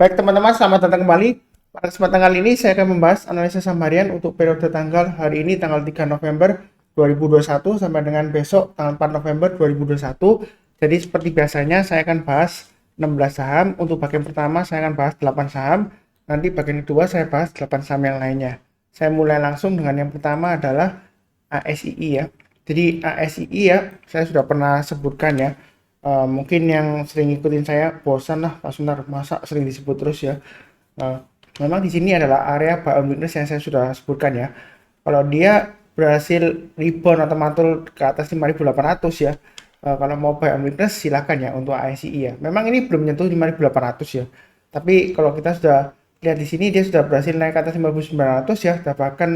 Baik teman-teman, selamat datang kembali. Pada kesempatan kali ini saya akan membahas analisa saham harian untuk periode tanggal hari ini tanggal 3 November 2021 sampai dengan besok tanggal 4 November 2021. Jadi seperti biasanya saya akan bahas 16 saham. Untuk bagian pertama saya akan bahas 8 saham. Nanti bagian kedua saya bahas 8 saham yang lainnya. Saya mulai langsung dengan yang pertama adalah ASII ya. Jadi ASII ya, saya sudah pernah sebutkan ya. Mungkin yang sering ikutin saya bosan lah Pak Sunar, masa sering disebut terus ya. Eh, Memang di sini adalah area buy on weakness yang saya sudah sebutkan ya. Kalau dia berhasil rebound atau mantul ke atas 5.800 ya. Kalau mau buy on weakness silakan ya untuk ASI ya. Memang ini belum menyentuh 5.800 ya. Tapi kalau kita sudah lihat di sini dia sudah berhasil naik ke atas 5.900 ya, dan bahkan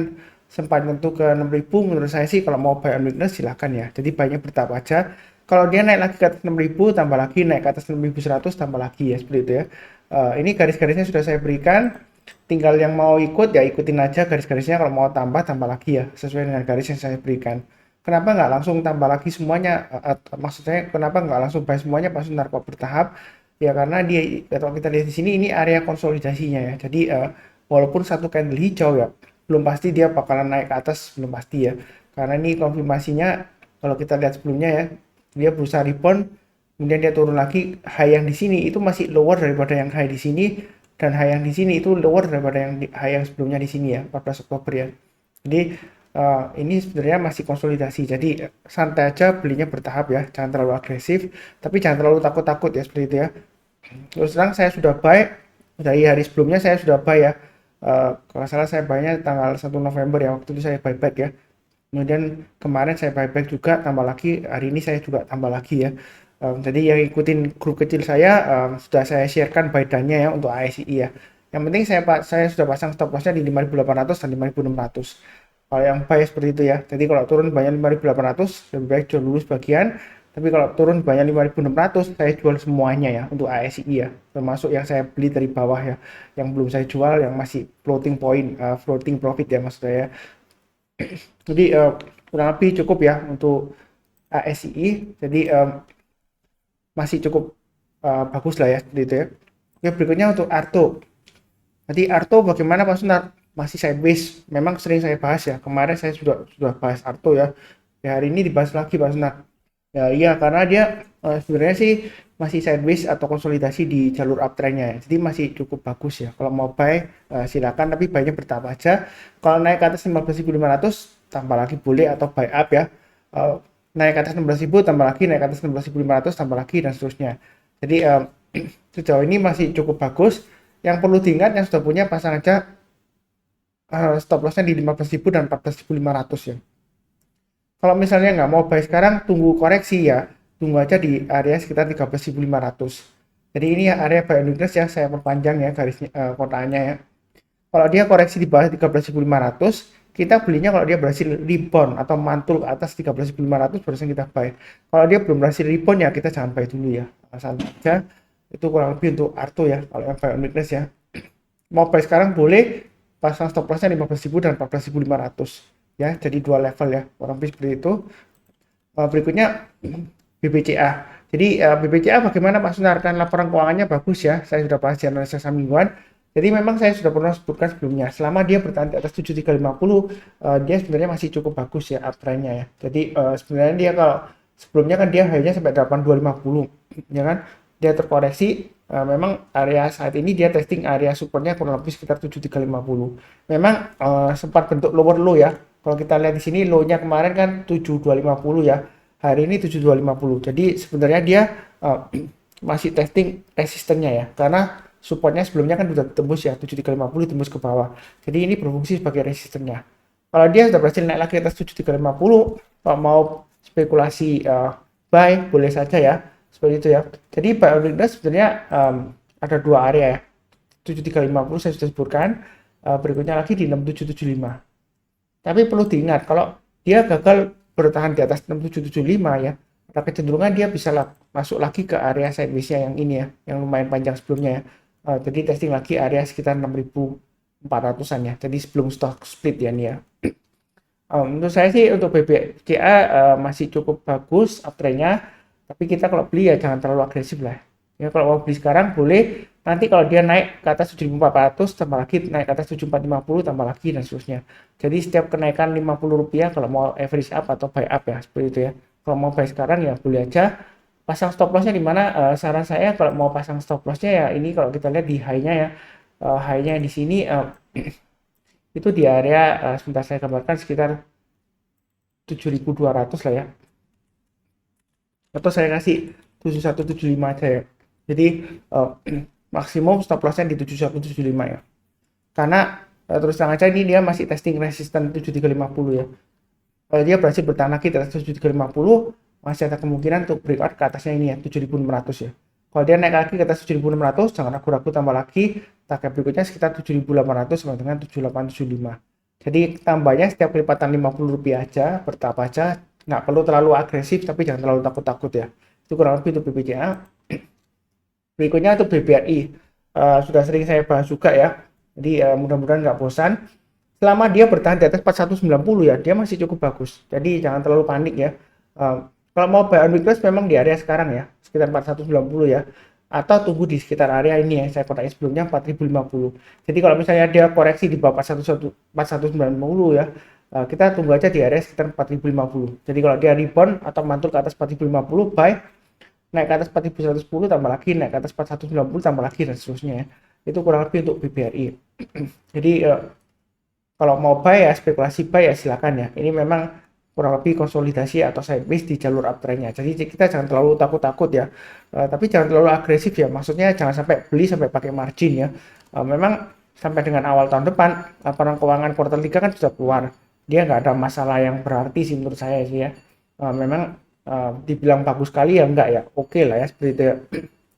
sempat menyentuh ke 6.000. Menurut saya sih kalau mau buy on weakness silakan ya. Jadi banyak bertahap aja. Kalau dia naik lagi ke atas 6.000 tambah lagi, naik ke atas 6.100 tambah lagi ya, seperti itu ya. Ini garis-garisnya sudah saya berikan, tinggal yang mau ikut ya ikutin aja garis-garisnya, kalau mau tambah tambah lagi ya sesuai dengan garis yang saya berikan. Kenapa nggak langsung tambah lagi semuanya, maksudnya kenapa nggak langsung buy semuanya pas narko bertahap ya, karena dia kalau kita lihat di sini ini area konsolidasinya ya. Jadi walaupun satu candle hijau ya, belum pasti dia bakalan naik ke atas, belum pasti ya, karena ini konfirmasinya. Kalau kita lihat sebelumnya ya, dia berusaha rebound, kemudian dia turun lagi. High yang di sini itu masih lower daripada yang high di sini, dan high yang di sini itu lower daripada yang high yang sebelumnya di sini ya, 14 Oktober ya. Jadi ini sebenarnya masih konsolidasi, jadi santai aja belinya, bertahap ya, jangan terlalu agresif, tapi jangan terlalu takut-takut ya, seperti itu ya. Terus terang saya sudah buy dari hari sebelumnya, saya sudah buy ya. Kalau salah saya buynya tanggal 1 November ya, waktu itu saya buyback ya. Kemudian kemarin saya buyback juga, tambah lagi hari ini saya juga tambah lagi ya. Jadi yang ikutin grup kecil saya, sudah saya sharekan buy down-nya ya untuk ASI ya. Yang penting saya sudah pasang stop loss-nya di 5.800 dan 5.600. Kalau yang buy seperti itu ya. Jadi kalau turun banyak 5.800 lebih baik jual dulu sebagian. Tapi kalau turun banyak 5.600 saya jual semuanya ya untuk ASI ya. Termasuk yang saya beli dari bawah ya. Yang belum saya jual, yang masih floating point, floating profit ya maksud saya. Jadi kurang lebih cukup ya untuk ASI. Jadi masih cukup bagus lah ya, seperti itu ya. Oke, berikutnya untuk Arto. Jadi Arto bagaimana Pak Sunar? Masih sideways. Memang sering saya bahas ya. Kemarin saya sudah bahas Arto ya. Ya hari ini dibahas lagi Pak Sunar. Ya iya, karena dia sebenarnya sih masih sideways atau konsolidasi di jalur uptrendnya ya. Jadi masih cukup bagus ya. Kalau mau buy silakan, tapi buy-nya bertahap aja. Kalau naik ke atas 15.500 tambah lagi boleh, atau buy up ya. Eh, Naik ke atas 16.000 tambah lagi, naik ke atas 16.500 tambah lagi, dan seterusnya. Jadi sejauh ini masih cukup bagus. Yang perlu diingat, yang sudah punya pasang aja stop lossnya di 15.000 dan 14.500 ya. Kalau misalnya nggak mau buy sekarang, tunggu koreksi ya. Tunggu aja di area sekitar 13.500. Jadi ini ya area buy and weakness ya, saya perpanjang ya garisnya, kotaknya ya. Kalau dia koreksi di bawah 13.500, kita belinya kalau dia berhasil rebound atau mantul ke atas 13.500 baru kita buy. Kalau dia belum berhasil rebound ya kita jangan buy dulu ya. Santai aja. Itu kurang lebih untuk Arto ya, kalau yang buy and weakness ya. Mau buy sekarang boleh, pasang stop lossnya 15.000 dan 14.500 ya, jadi dua level ya, kurang lebih seperti itu. Berikutnya BBCA. Jadi BBCA bagaimana Pak Sunar? Kan laporan keuangannya bagus ya, saya sudah bahas di analisa saham mingguan. Jadi memang saya sudah pernah sebutkan sebelumnya, selama dia bertahan di atas 7350, dia sebenarnya masih cukup bagus ya uptrendnya ya. Jadi sebenarnya dia kalau sebelumnya kan dia hanya sampai 8250 ya kan, dia terkoreksi. Memang area saat ini dia testing area supportnya kurang lebih sekitar 7350. Memang sempat bentuk lower low ya. Kalau kita lihat di sini low-nya kemarin kan 7250 ya. Hari ini 7250. Jadi sebenarnya dia masih testing resistennya ya. Karena supportnya sebelumnya kan sudah tembus ya, 7350 tembus ke bawah. Jadi ini berfungsi sebagai resistennya. Kalau dia sudah berhasil naik lagi ke atas 7350, kalau mau spekulasi buy boleh saja ya, seperti itu ya. Jadi buy on weakness sebenarnya ada dua area ya. 7350 saya sudah sebutkan. Berikutnya lagi di 6775. Tapi perlu diingat, kalau dia gagal bertahan di atas 6775 ya, ada kecenderungan dia bisa masuk lagi ke area sideways-nya yang ini ya, yang lumayan panjang sebelumnya ya. Jadi testing lagi area sekitar 6.400-an ya. Jadi sebelum stock split ya nih ya. Menurut saya sih untuk BBCA masih cukup bagus uptrendnya, tapi kita kalau beli ya jangan terlalu agresif lah. Ya kalau mau beli sekarang boleh, Nanti kalau dia naik ke atas 7.400 tambah lagi, naik ke atas 7.450 tambah lagi dan seterusnya. Jadi setiap kenaikan Rp50 kalau mau average up atau buy up ya, seperti itu ya. Kalau mau buy sekarang ya boleh aja. Pasang stop lossnya di mana? Saran saya kalau mau pasang stop lossnya ya ini kalau kita lihat di high-nya ya. High-nya di sini itu di area sebentar saya gambarkan sekitar 7.200 lah ya. Atau saya kasih 7175 aja ya. Jadi maksimum stop lossnya di 7175 ya. Karena terus terang aja ini dia masih testing resisten 7350 ya. Kalau dia berhasil bertahan lagi di atas 7350, masih ada kemungkinan untuk breakout ke atasnya ini ya 7600 ya. Kalau dia naik lagi ke atas 7600, jangan ragu-ragu tambah lagi. Target berikutnya sekitar 7800 sama dengan 7875. Jadi tambahnya setiap kelipatan Rp50 aja, bertahap aja, nggak perlu terlalu agresif tapi jangan terlalu takut-takut ya. Itu kurang lebih untuk BBCA. Berikutnya untuk BBRI. Sudah sering saya bahas juga ya. Jadi mudah-mudahan nggak bosan. Selama dia bertahan di atas 4190 ya, dia masih cukup bagus. Jadi jangan terlalu panik ya. Kalau mau buy on weakness memang di area sekarang ya, sekitar 4190 ya. Atau tunggu di sekitar area ini ya, saya kotakin sebelumnya 4050. Jadi kalau misalnya dia koreksi di bawah 4190 ya, kita tunggu aja di area sekitar 4050. Jadi kalau dia rebound atau mantul ke atas 4050, buy. Naik ke atas 4110 tambah lagi, naik ke atas 4190 tambah lagi dan seterusnya ya. Itu kurang lebih untuk BBRI. Jadi kalau mau buy ya spekulasi buy ya silakan ya. Ini memang kurang lebih konsolidasi atau sideways di jalur uptrendnya. Jadi kita jangan terlalu takut-takut ya. Tapi jangan terlalu agresif ya. Maksudnya jangan sampai beli sampai pakai margin ya. Memang sampai dengan awal tahun depan laporan keuangan kuartal 3 kan sudah keluar. Dia nggak ada masalah yang berarti sih menurut saya sih ya. Memang dibilang bagus sekali ya enggak ya. Oke lah ya seperti itu ya.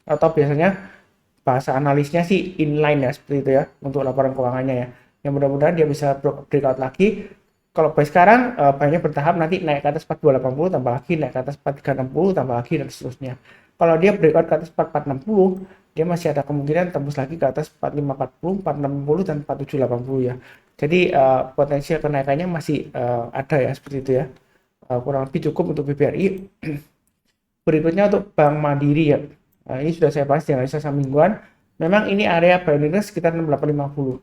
Atau biasanya bahasa analisnya sih inline ya seperti itu ya untuk laporan keuangannya ya. Yang mudah-mudahan dia bisa breakout lagi. Kalau buy sekarang buy-nya bertahap, nanti naik ke atas 4280 tambah lagi, naik ke atas 4360 tambah lagi dan seterusnya. Kalau dia breakout ke atas 4460, dia masih ada kemungkinan tembus lagi ke atas 4540, 4660 dan 4780 ya. Jadi potensial kenaikannya masih ada ya seperti itu ya. Kurang lebih cukup untuk BBRI. Berikutnya untuk Bank Mandiri ya. Ini sudah saya bahas di analisa saham mingguan. Memang ini area buy sekitar 6850.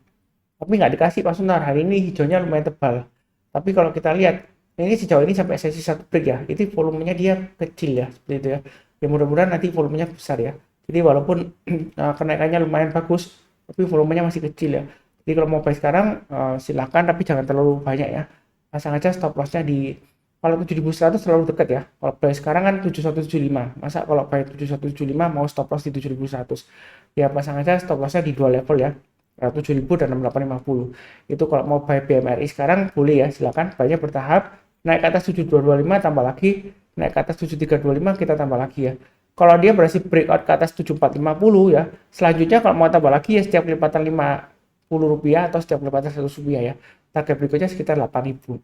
Tapi nggak dikasih Pak Sunar. Hari ini hijaunya lumayan tebal. Tapi kalau kita lihat, ini sejauh ini sampai sesi 1 break ya, itu volumenya dia kecil ya, seperti itu ya. Ya mudah-mudahan nanti volumenya besar ya. Jadi walaupun kenaikannya lumayan bagus, tapi volumenya masih kecil ya. Jadi kalau mau buy sekarang silakan, tapi jangan terlalu banyak ya. Pasang aja stop lossnya di, kalau 7100 terlalu dekat ya. Kalau buy sekarang kan 7175. Masa kalau buy 7175 mau stop loss di 7100. Ya pasang aja stop lossnya di dua level ya. 7.000 dan 6850. Itu kalau mau buy BMRI sekarang boleh ya, silakan buy-nya bertahap, naik ke atas 7225 tambah lagi, naik ke atas 7325 kita tambah lagi ya. Kalau dia berhasil breakout ke atas 7450 ya, selanjutnya kalau mau tambah lagi ya setiap kelipatan Rp50 atau setiap kelipatan Rp100 ya. Target berikutnya sekitar 8.000.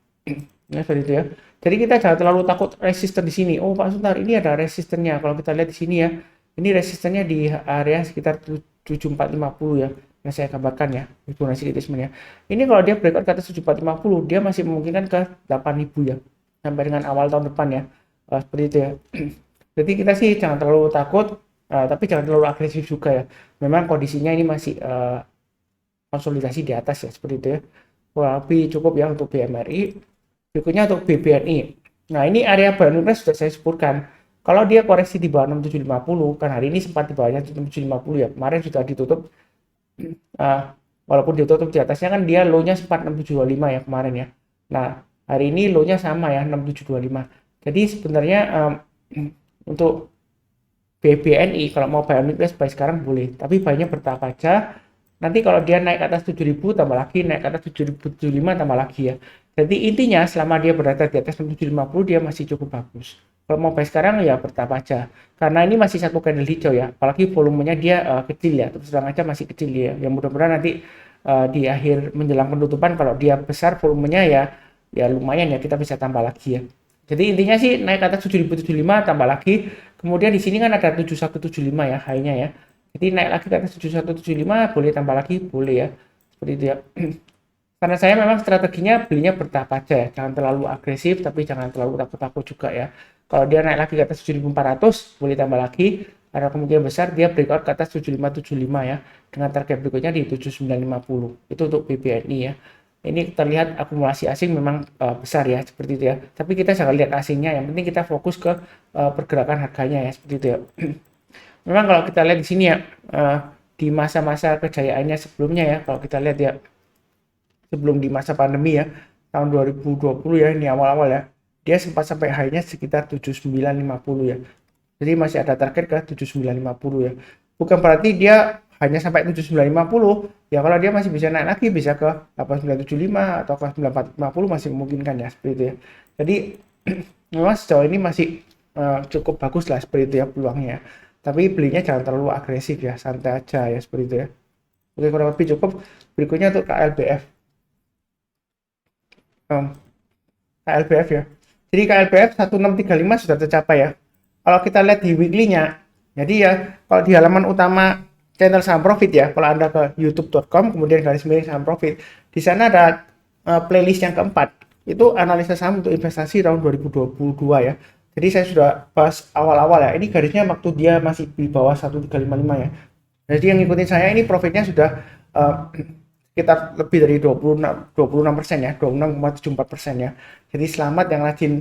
Ya seperti itu ya. Jadi kita jangan terlalu takut resisten di sini. Oh Pak Suntar, ini ada resistennya. Kalau kita lihat di sini ya, ini resistennya di area sekitar 7450 ya. Yang saya gambarkan ya, Fibonacci retracement. Ini kalau dia breakout ke atas 7450, dia masih memungkinkan ke 8000 ya, sampai dengan awal tahun depan ya, seperti itu ya. Jadi kita sih jangan terlalu takut, tapi jangan terlalu agresif juga ya. Memang kondisinya ini masih konsolidasi di atas ya, seperti itu ya. Lebih cukup ya untuk BMRI. Berikutnya untuk BBNI. Nah ini area buy sudah saya sebutkan. Kalau dia koreksi di bawah 6750, kan hari ini sempat di bawahnya 6750 ya, kemarin sudah ditutup. Walaupun ditutup di atasnya kan dia low-nya sempat 6725 ya kemarin ya. Nah hari ini low-nya sama ya 6725. Jadi sebenarnya untuk BBNI kalau mau buy on weakness buy sekarang boleh, tapi buy-nya bertahap aja. Nanti kalau dia naik ke atas 7000 tambah lagi, naik ke atas 7075 tambah lagi ya. Jadi intinya selama dia berada di atas 6750 dia masih cukup bagus. Kalau mau buy sekarang ya bertahap aja. Karena ini masih satu candle hijau ya. Apalagi volumenya dia kecil ya. Terus terang aja masih kecil ya. Yang mudah-mudahan nanti di akhir menjelang penutupan kalau dia besar volumenya ya lumayan ya, kita bisa tambah lagi ya. Jadi intinya sih naik ke atas 7075 tambah lagi. Kemudian di sini kan ada 7175 ya high-nya ya. Jadi naik lagi ke atas 7175 boleh tambah lagi, boleh ya. Seperti itu ya. Karena saya memang strateginya belinya bertahap aja ya. Jangan terlalu agresif tapi jangan terlalu takut-takut juga ya. Kalau dia naik lagi ke atas 7400 boleh tambah lagi. ada kemungkinan besar dia breakout ke atas 7575 ya, dengan target berikutnya di 7950. Itu untuk BBNI ya. Ini terlihat akumulasi asing memang besar ya, seperti itu ya. Tapi kita jangan lihat asingnya, yang penting kita fokus ke pergerakan harganya ya, seperti itu ya. Memang kalau kita lihat di sini ya, di masa-masa kejayaannya sebelumnya ya, kalau kita lihat ya, sebelum di masa pandemi ya, tahun 2020 ya, ini awal-awal ya, dia sempat sampai high-nya sekitar 7950 ya. Jadi masih ada target ke 7950 ya. Bukan berarti dia hanya sampai 7950 ya, kalau dia masih bisa naik lagi bisa ke 8975 atau ke 9450 masih memungkinkan ya, seperti itu ya. Jadi memang sejauh ini masih cukup bagus lah seperti itu ya peluangnya. Tapi belinya jangan terlalu agresif ya, santai aja ya, seperti itu ya. Oke, kurang lebih cukup. Berikutnya untuk KLBF. KLBF ya. Jadi KLBF 1635 sudah tercapai ya. Kalau kita lihat di weekly-nya, jadi ya kalau di halaman utama channel saham profit ya, kalau Anda ke youtube.com kemudian garis miring saham profit, di sana ada playlist yang keempat, itu analisa saham untuk investasi tahun 2022 ya. Jadi saya sudah bahas awal-awal ya, ini garisnya waktu dia masih di bawah 1355 ya. Jadi yang ngikutin saya ini profitnya sudah sekitar lebih dari 26% ya, 26,74% ya. Jadi selamat yang rajin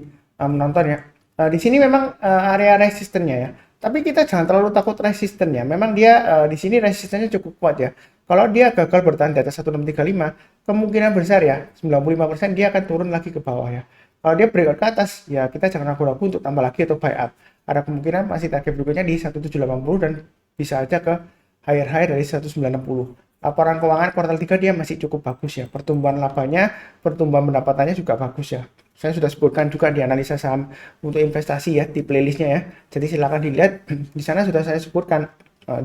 menonton ya. Di sini memang area resistennya ya. Tapi kita jangan terlalu takut resistennya. Memang dia di sini resistennya cukup kuat ya. Kalau dia gagal bertahan di atas 1635, kemungkinan besar ya 95% dia akan turun lagi ke bawah ya. Kalau dia breakout ke atas, ya kita jangan ragu-ragu untuk tambah lagi atau buy up. Ada kemungkinan masih target berikutnya di 1780 dan bisa aja ke higher dari 1960. Laporan keuangan kuartal 3 dia masih cukup bagus ya. Pertumbuhan labanya, pertumbuhan pendapatannya juga bagus ya. Saya sudah sebutkan juga di analisa saham untuk investasi ya di playlistnya ya. Jadi silakan dilihat, di sana sudah saya sebutkan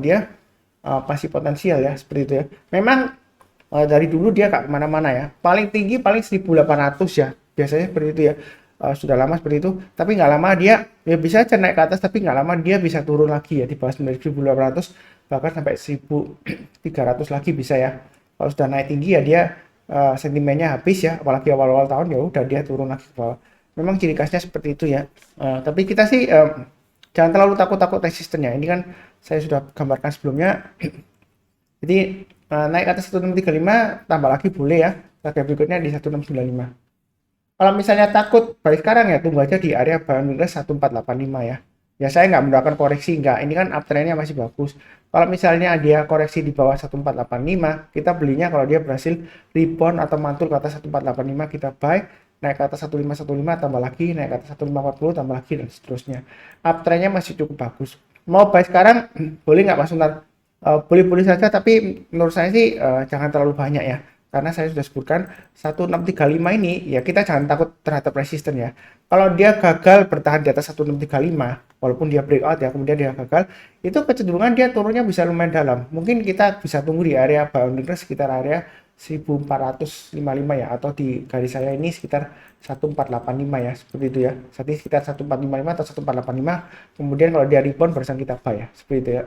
dia masih potensial ya, seperti itu ya. Memang dari dulu dia gak kemana-mana ya. Paling tinggi paling 1800 ya. Biasanya seperti itu ya. Sudah lama seperti itu. Tapi nggak lama dia ya bisa aja naik ke atas, tapi nggak lama dia bisa turun lagi ya di bawah 1800, bahkan sampai 1300 lagi bisa ya. Kalau sudah naik tinggi ya dia sentimennya habis ya, apalagi awal-awal tahun ya udah dia turun lagi ke bawah. Memang ciri khasnya seperti itu ya. Tapi kita sih jangan terlalu takut-takut resistennya. Ini kan saya sudah gambarkan sebelumnya. Jadi naik ke atas 1635 tambah lagi boleh ya. Target berikutnya di 1695. Kalau misalnya takut balik sekarang ya tunggu aja di area boundary 1485 ya. Ya saya nggak mendoakan koreksi, nggak. Ini kan uptrendnya masih bagus. Kalau misalnya dia koreksi di bawah 1485, kita belinya kalau dia berhasil rebound atau mantul ke atas 1485 kita buy, naik ke atas 1515 tambah lagi, naik ke atas 1540 tambah lagi dan seterusnya. Uptrendnya masih cukup bagus. Mau buy sekarang boleh nggak Mas Sunar? Boleh-boleh saja, tapi menurut saya sih jangan terlalu banyak ya. Karena saya sudah sebutkan 1635 ini ya kita jangan takut terhadap resisten ya. Kalau dia gagal bertahan di atas 1635 walaupun dia breakout ya kemudian dia gagal, itu kecenderungan dia turunnya bisa lumayan dalam. Mungkin kita bisa tunggu di area boundary sekitar area 1455 ya, atau di garis saya ini sekitar 1485 ya, seperti itu ya. Jadi sekitar 1455 atau 1485, kemudian kalau dia rebound barusan kita buy ya, seperti itu ya.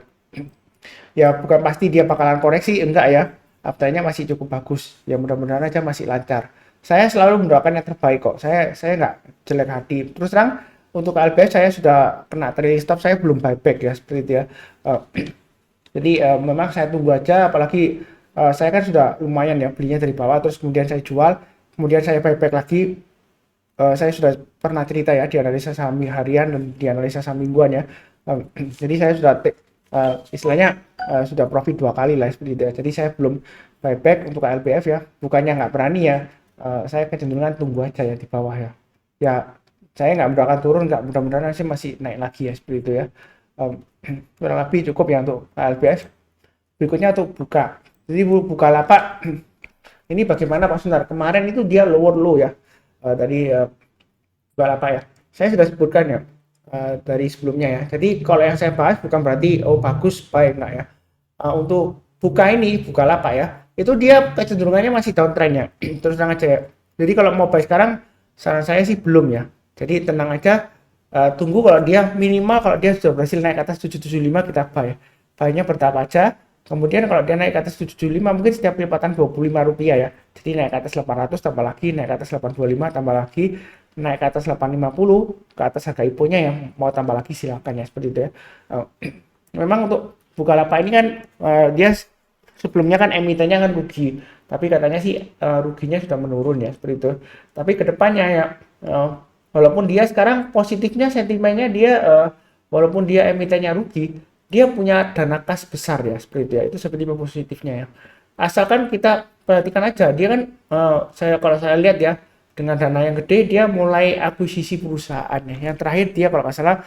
Ya bukan pasti dia bakalan koreksi, enggak ya. Uptrendnya masih cukup bagus ya, mudah-mudahan aja masih lancar. Saya selalu mendoakan yang terbaik kok, saya nggak jelek hati. Terus terang untuk KLBS saya sudah kena trailing stop, saya belum buyback ya, seperti itu ya. Jadi memang saya tunggu aja, apalagi saya kan sudah lumayan ya belinya dari bawah terus kemudian saya jual, kemudian saya buyback lagi. Saya sudah pernah cerita ya di analisa saham harian dan di analisa saham mingguan ya. Jadi saya sudah istilahnya sudah profit 2 kali lah seperti itu ya. Jadi saya belum buyback untuk LBF ya, bukannya nggak berani ya, saya kecenderungan tunggu aja ya di bawah ya. Ya saya nggak mendoakan turun, nggak, mudah-mudahan sih masih naik lagi ya, seperti itu ya. Kurang lebih cukup ya untuk LBF. Berikutnya untuk buka. Jadi buka lapak ini bagaimana Pak Sunar? Kemarin itu dia lower low ya, tadi buka lapak ya. Saya sudah sebutkan ya dari sebelumnya ya. Jadi kalau yang saya bahas bukan berarti oh bagus baik enggak ya. Untuk buka ini, buka lapak ya, itu dia kecenderungannya masih downtrend ya. Terus terang aja ya. Jadi kalau mau buy sekarang saran saya sih belum ya. Jadi tenang aja, tunggu kalau dia minimal kalau dia sudah berhasil naik ke atas 775 kita buy. Buy-nya bertahap aja. Kemudian kalau dia naik ke atas 775 mungkin setiap lipatan Rp25 ya. Jadi naik ke atas 800 tambah lagi, naik ke atas 825 tambah lagi, naik ke atas 850 ke atas harga IPO-nya yang mau tambah lagi silakan ya, seperti itu ya. memang untuk Bukalapak ini kan dia sebelumnya kan emitennya kan rugi, tapi katanya sih ruginya sudah menurun ya seperti itu. Tapi kedepannya ya eh, walaupun dia sekarang positifnya sentimennya dia walaupun dia emitennya rugi, dia punya dana kas besar ya seperti itu ya. Itu seperti positifnya ya. Asalkan kita perhatikan aja, dia kan kalau saya lihat ya dengan dana yang gede dia mulai akuisisi perusahaan ya. Yang terakhir dia kalau nggak salah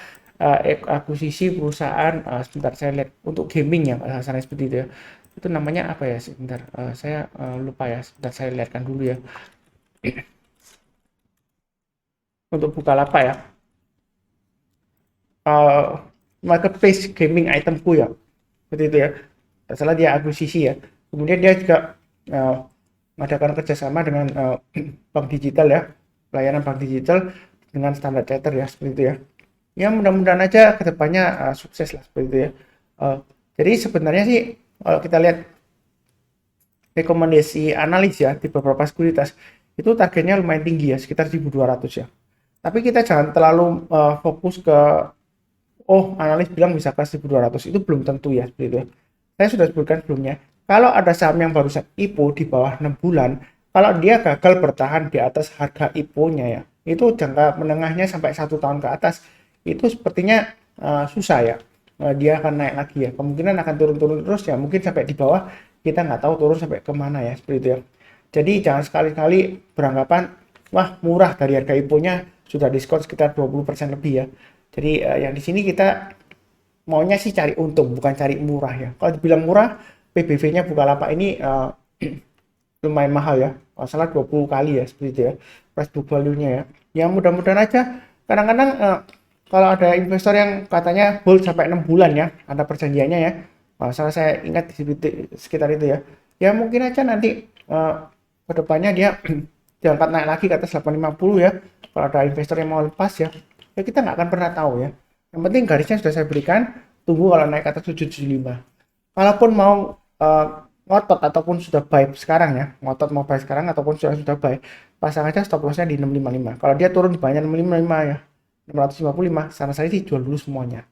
akuisisi perusahaan sebentar saya lihat untuk gaming ya kalau nggak salah seperti itu ya. Itu namanya apa ya sebentar saya lupa ya sebentar saya lihatkan dulu ya untuk Bukalapak ya marketplace gaming itemku ya seperti itu ya salah dia akuisisi ya kemudian dia juga mengadakan kerjasama dengan bank digital ya layanan bank digital dengan Standard Chartered ya seperti itu ya ya mudah-mudahan aja kedepannya sukses lah seperti itu ya jadi sebenarnya sih kalau kita lihat rekomendasi analis ya di beberapa sekuritas itu targetnya lumayan tinggi ya sekitar 1.200 ya tapi kita jangan terlalu fokus ke analis bilang bisa ke 1.200 itu belum tentu ya seperti itu. Saya sudah sebutkan sebelumnya, kalau ada saham yang barusan IPO di bawah 6 bulan, kalau dia gagal bertahan di atas harga IPO-nya ya, itu jangka menengahnya sampai 1 tahun ke atas, itu sepertinya susah ya. Dia akan naik lagi ya, kemungkinan akan turun-turun terus ya, mungkin sampai di bawah, kita nggak tahu turun sampai kemana ya, seperti itu ya. Jadi jangan sekali-kali beranggapan, wah murah dari harga IPO-nya, sudah diskon sekitar 20% lebih ya. Jadi yang di sini kita maunya sih cari untung, bukan cari murah ya. Kalau dibilang murah, PBV-nya Bukalapak ini lumayan mahal ya. Kalau salah 20 kali ya, seperti itu ya. Price book value-nya ya. Ya mudah-mudahan aja. Kadang-kadang kalau ada investor yang katanya hold sampai 6 bulan ya, ada perjanjiannya ya. Kalau salah saya ingat di sekitar itu ya. Ya mungkin aja nanti ke depannya dia diangkat naik lagi ke atas 850 ya. Kalau ada investor yang mau lepas ya, ya kita nggak akan pernah tahu ya. Yang penting garisnya sudah saya berikan, tunggu kalau naik ke atas 775. Kalaupun mau ngotot ataupun sudah buy sekarang ya, ngotot mau buy sekarang ataupun sudah buy, pasang aja stop lossnya di 655. Kalau dia turun di bawahnya 655 ya, 655, saran saya sih jual dulu semuanya.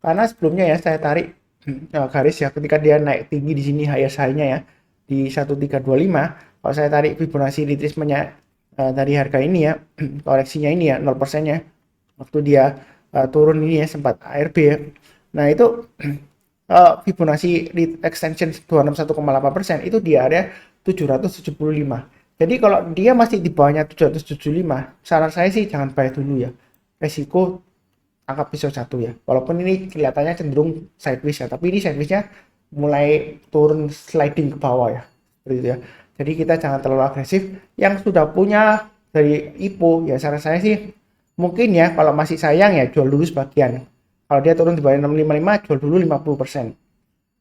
Karena sebelumnya ya saya tarik garis ya ketika dia naik tinggi di sini highest high-nya ya di 1325, kalau saya tarik Fibonacci retracement-nya dari harga ini ya, koreksinya ini ya 0%-nya waktu dia turun ini ya sempat ARB ya. Nah itu Fibonacci extension 261,8% itu di area 775. Jadi kalau dia masih di bawahnya 775, saran saya sih jangan buy dulu ya. Resiko angka pisau satu ya. Walaupun ini kelihatannya cenderung sideways ya, tapi ini sidewaysnya mulai turun sliding ke bawah ya. Seperti itu ya. Jadi kita jangan terlalu agresif. Yang sudah punya dari IPO ya saran saya sih mungkin ya kalau masih sayang ya jual dulu sebagian. Kalau dia turun di bawah 655 jual dulu 50%.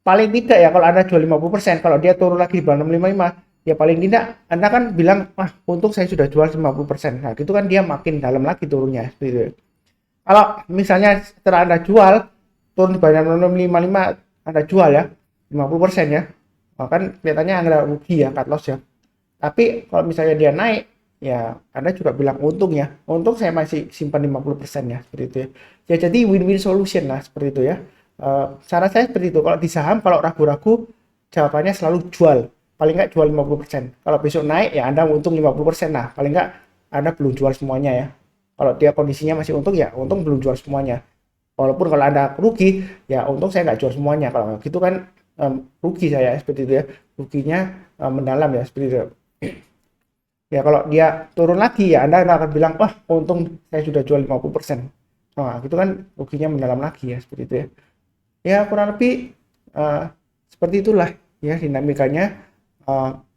Paling tidak ya kalau Anda jual 50%, kalau dia turun lagi di bawah 655 ya paling tidak Anda kan bilang wah untung saya sudah jual 50%. Nah gitu kan dia makin dalam lagi turunnya gitu. Kalau misalnya setelah Anda jual turun di bawah 655 Anda jual ya 50% ya. Nah, kan kelihatannya Anda rugi ya cut loss ya. Tapi kalau misalnya dia naik ya Anda juga bilang untung ya. Untung saya masih simpan 50% ya seperti itu ya. Ya jadi win-win solution lah seperti itu ya. Cara saya seperti itu. Kalau di saham kalau ragu-ragu jawabannya selalu jual. Paling nggak jual 50%. Kalau besok naik ya Anda untung 50% lah. Paling nggak Anda belum jual semuanya ya. Kalau dia kondisinya masih untung ya untung belum jual semuanya. Walaupun kalau Anda rugi ya untung saya nggak jual semuanya. Kalau gitu kan rugi saya seperti itu ya. Ruginya mendalam ya seperti itu. Ya kalau dia turun lagi ya Anda akan bilang wah untung saya sudah jual 50%. Nah gitu kan ruginya mendalam lagi ya seperti itu ya. Ya kurang lebih seperti itulah ya dinamikanya.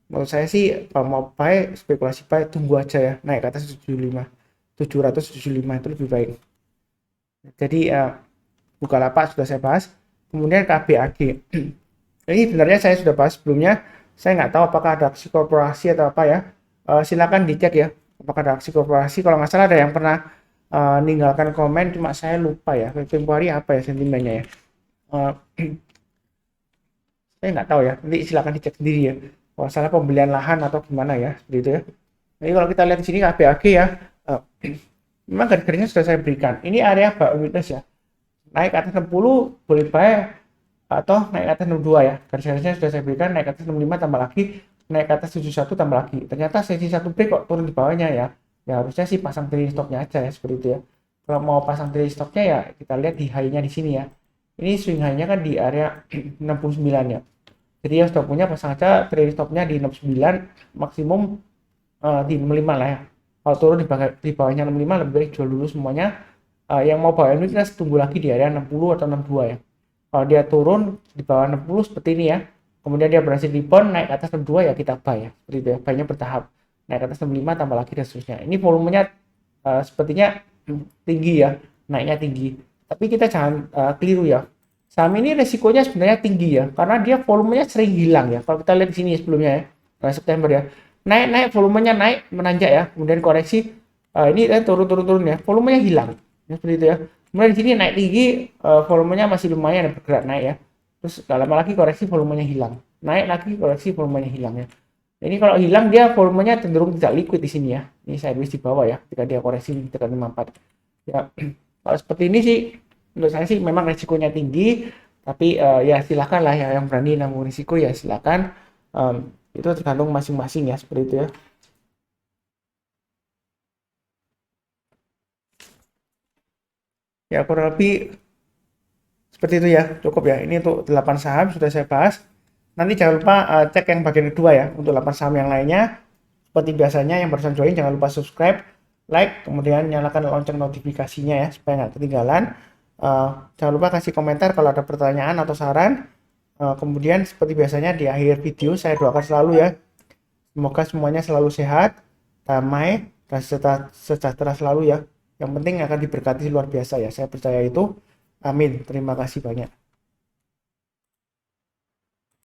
Menurut saya sih kalau mau buy spekulasi buy tunggu aja ya naik ke atas 75 775 itu lebih baik. Jadi Bukalapak sudah saya bahas, kemudian KBAG. Ini sebenarnya saya sudah bahas sebelumnya, saya nggak tahu apakah ada aksi korporasi atau apa ya. Silakan dicek ya apakah ada aksi korporasi. Kalau nggak salah ada yang pernah ninggalkan komen, cuma saya lupa ya tempo hari apa ya sentimennya ya. Saya nggak tahu ya, nanti silakan dicek sendiri ya kalau salah pembelian lahan atau gimana ya gitu ya. Jadi kalau kita lihat di sini KBAG ya memang garis-garisnya sudah saya berikan, ini area buying weakness ya. naik ke atas 60 boleh buy atau naik ke atas 62 ya. Garis-garisnya sudah saya berikan, naik ke atas 65 tambah lagi, naik ke atas 71 tambah lagi. Ternyata sesi satu break kok turun di bawahnya ya. Ya harusnya sih pasang trailing stopnya aja ya seperti itu ya. Kalau mau pasang trailing stopnya ya kita lihat di high-nya di sini ya. Ini swing high-nya kan di area 69 ya. Jadi yang sudah punya pasang aja trailing stopnya di 69, maksimum di 65 lah ya. Kalau turun di bawahnya 65 lebih baik jual dulu semuanya. Yang mau bawah ini kita tunggu lagi di area 60 atau 62 ya. Kalau dia turun di bawah 60 seperti ini ya, kemudian dia berhasil rebound naik ke atas 62 ya kita buy ya. Seperti itu ya, buy-nya bertahap. Naik ke atas 65 tambah lagi dan seterusnya. Ini volumenya sepertinya tinggi ya, naiknya tinggi. Tapi kita jangan keliru ya. Saham ini resikonya sebenarnya tinggi ya, karena dia volumenya sering hilang ya. Kalau kita lihat di sini sebelumnya ya, September ya, naik volumenya naik menanjak ya, kemudian koreksi ini turun ya, volumenya hilang ya, seperti itu ya. Kemudian di sini naik tinggi, volumenya masih lumayan bergerak naik ya, terus gak lama lagi koreksi volumenya hilang, naik lagi koreksi volumenya hilang ya. Ini kalau hilang dia volumenya cenderung tidak liquid di sini ya, ini sideways di bawah ya ketika dia koreksi tekan 54 ya. Kalau seperti ini sih menurut saya sih memang risikonya tinggi, tapi ya silakan lah ya, yang berani nanggung risiko ya silakan. Itu tergantung masing-masing ya, seperti itu ya. Ya kurang lebih seperti itu ya, cukup ya. Ini untuk 8 saham sudah saya bahas. Nanti jangan lupa cek yang bagian kedua ya, untuk 8 saham yang lainnya. Seperti biasanya yang barusan join jangan lupa subscribe, like, kemudian nyalakan lonceng notifikasinya ya, supaya nggak ketinggalan. Jangan lupa kasih komentar kalau ada pertanyaan atau saran. Kemudian seperti biasanya di akhir video saya doakan selalu ya, semoga semuanya selalu sehat, damai, dan sejahtera selalu ya. Yang penting akan diberkati luar biasa ya, saya percaya itu. Amin. Terima kasih banyak.